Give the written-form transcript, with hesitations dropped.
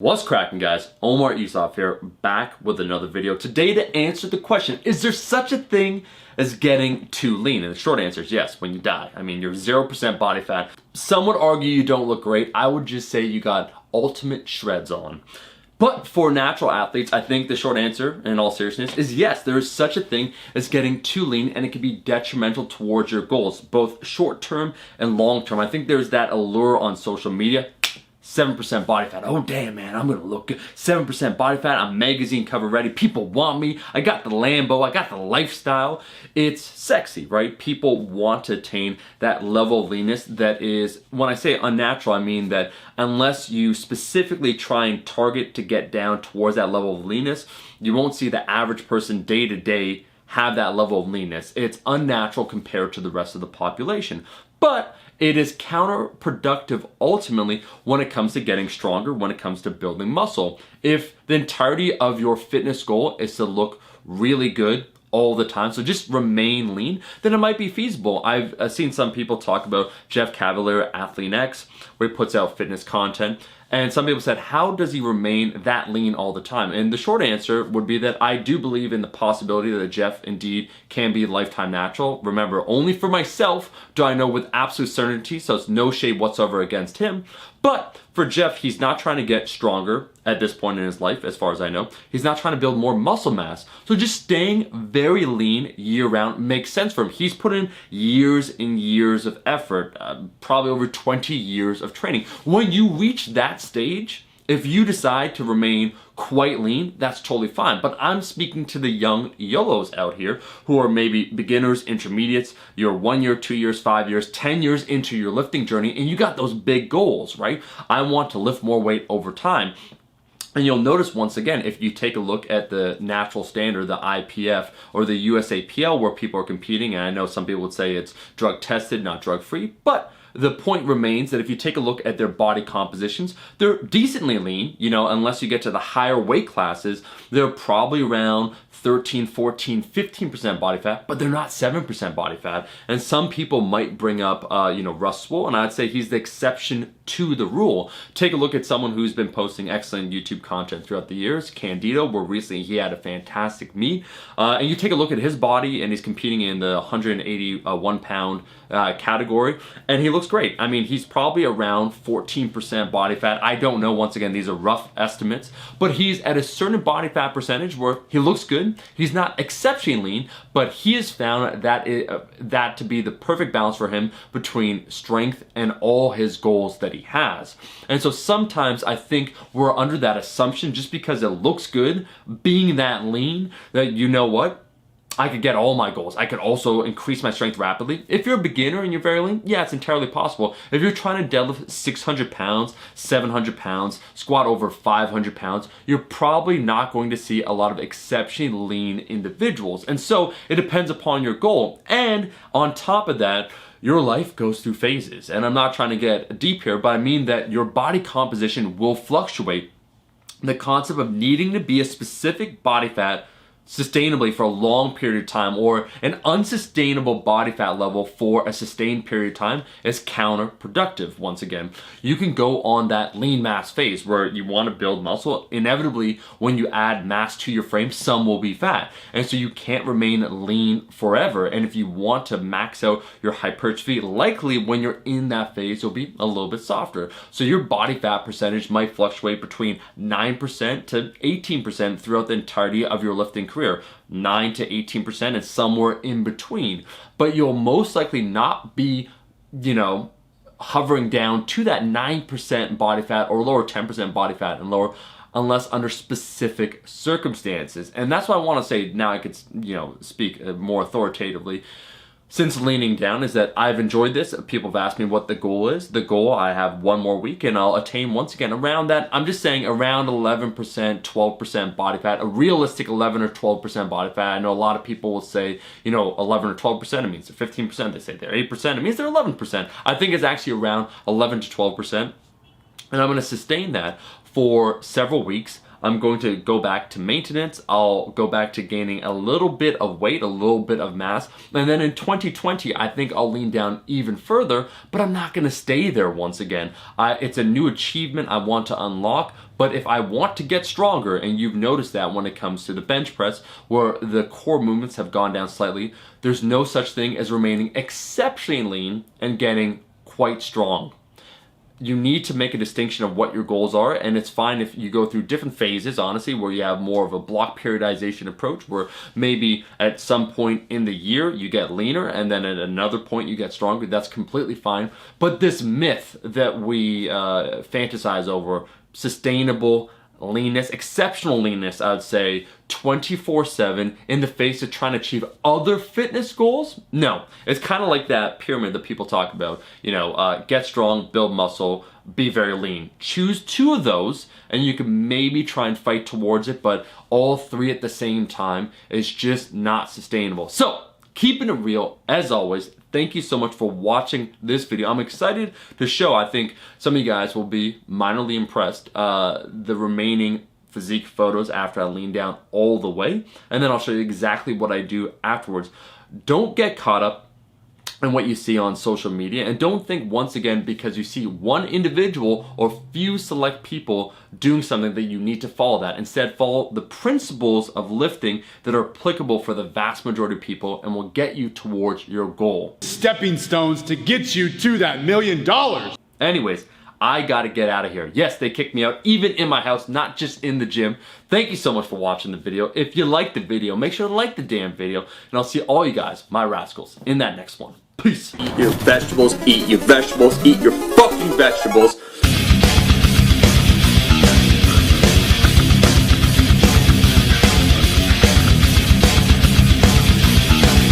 What's cracking, guys? Omar Isaf here, back with another video. Today to answer the question, is there such a thing as getting too lean? And the short answer is yes, when you die. I mean, you're 0% body fat. Some would argue you don't look great. I would just say you got ultimate shreds on. But for natural athletes, I think the short answer, in all seriousness, is yes, there is such a thing as getting too lean, and it can be detrimental towards your goals, both short-term and long-term. I think there's that allure on social media. 7% body fat. Oh damn, man, I'm gonna look good. 7% body fat, I'm magazine cover ready. People want me. I got the Lambo, I got the lifestyle. It's sexy, right? People want to attain that level of leanness that is, when I say unnatural, I mean that unless you specifically try and target to get down towards that level of leanness, you won't see the average person day to day have that level of leanness. It's unnatural compared to the rest of the population. But it is counterproductive ultimately when it comes to getting stronger, when it comes to building muscle. If the entirety of your fitness goal is to look really good all the time, so just remain lean, then it might be feasible. I've seen some people talk about Jeff Cavaliere, Athlean-X, where he puts out fitness content. And some people said, how does he remain that lean all the time? And the short answer would be that I do believe in the possibility that Jeff indeed can be lifetime natural. Remember, only for myself do I know with absolute certainty, so it's no shade whatsoever against him. But for Jeff, he's not trying to get stronger at this point in his life, as far as I know. He's not trying to build more muscle mass. So just staying very lean year-round makes sense for him. He's put in years and years of effort, probably over 20 years of training. When you reach that stage, if you decide to remain quite lean, that's totally fine. But I'm speaking to the young YOLOs out here who are maybe beginners, intermediates, you're 1 year, 2 years, 5 years, 10 years into your lifting journey, and you got those big goals, right? I want to lift more weight over time. And you'll notice once again, if you take a look at the natural standard, the IPF or the USAPL, where people are competing, and I know some people would say it's drug tested, not drug free, but the point remains that if you take a look at their body compositions, they're decently lean, you know, unless you get to the higher weight classes, they're probably around 13, 14, 15% body fat, but they're not 7% body fat. And some people might bring up, Russ Swoll, and I'd say he's the exception to the rule. Take a look at someone who's been posting excellent YouTube content throughout the years, Candido, where recently he had a fantastic meet. And you take a look at his body, and he's competing in the 181 pound category, and he looks great. I mean, he's probably around 14% body fat. I don't know, once again, these are rough estimates, but he's at a certain body fat percentage where he looks good. He's not exceptionally lean, but he has found that to be the perfect balance for him between strength and all his goals that he has. And so sometimes I think we're under that assumption, just because it looks good, being that lean, that you know what? I could get all my goals. I could also increase my strength rapidly. If you're a beginner and you're very lean, yeah, it's entirely possible. If you're trying to deadlift 600 pounds, 700 pounds, squat over 500 pounds, you're probably not going to see a lot of exceptionally lean individuals. And so it depends upon your goal. And on top of that, your life goes through phases. And I'm not trying to get deep here, but I mean that your body composition will fluctuate. The concept of needing to be a specific body fat sustainably for a long period of time, or an unsustainable body fat level for a sustained period of time, is counterproductive. Once again, you can go on that lean mass phase where you want to build muscle. Inevitably, when you add mass to your frame, some will be fat, and so you can't remain lean forever. And if you want to max out your hypertrophy, likely when you're in that phase, you'll be a little bit softer. So your body fat percentage might fluctuate between 9% to 18% throughout the entirety of your lifting career. 9 to 18% and somewhere in between. But you'll most likely not be, hovering down to that 9% body fat or lower 10% body fat and lower, unless under specific circumstances. And that's why I want to say, now I could, speak more authoritatively, since leaning down, is that I've enjoyed this. People have asked me what the goal is. The goal, I have 1 more week and I'll attain, once again, around that. I'm just saying around 11%, 12% body fat, a realistic 11 or 12% body fat. I know a lot of people will say, 11 or 12%, it means they're 15%. They say they're 8%, it means they're 11%. I think it's actually around 11 to 12%. And I'm going to sustain that for several weeks I'm going to go back to maintenance. I'll go back to gaining a little bit of weight, a little bit of mass. And then in 2020, I think I'll lean down even further, but I'm not gonna stay there once again. It's a new achievement I want to unlock, but if I want to get stronger, and you've noticed that when it comes to the bench press, where the core movements have gone down slightly, there's no such thing as remaining exceptionally lean and getting quite strong. You need to make a distinction of what your goals are, and it's fine if you go through different phases, honestly, where you have more of a block periodization approach, where maybe at some point in the year you get leaner, and then at another point you get stronger. That's completely fine. But this myth that we fantasize over, sustainable leanness, exceptional leanness, I would say, 24/7 in the face of trying to achieve other fitness goals? No. It's kind of like that pyramid that people talk about. You know, get strong, build muscle, be very lean. Choose two of those and you can maybe try and fight towards it, but all three at the same time is just not sustainable. So, keeping it real, as always, thank you so much for watching this video. I'm excited to show, I think some of you guys will be minorly impressed, the remaining physique photos after I lean down all the way. And then I'll show you exactly what I do afterwards. Don't get caught up in what you see on social media, and don't think once again because you see one individual or few select people doing something that you need to follow that. Instead, follow the principles of lifting that are applicable for the vast majority of people and will get you towards your goal. Stepping stones to get you to that $1 million. Anyways, I gotta get out of here. Yes, they kicked me out, even in my house, not just in the gym. Thank you so much for watching the video. If you liked the video, make sure to like the damn video, and I'll see all you guys, my rascals, in that next one. Peace. Eat your vegetables, eat your vegetables, eat your fucking vegetables.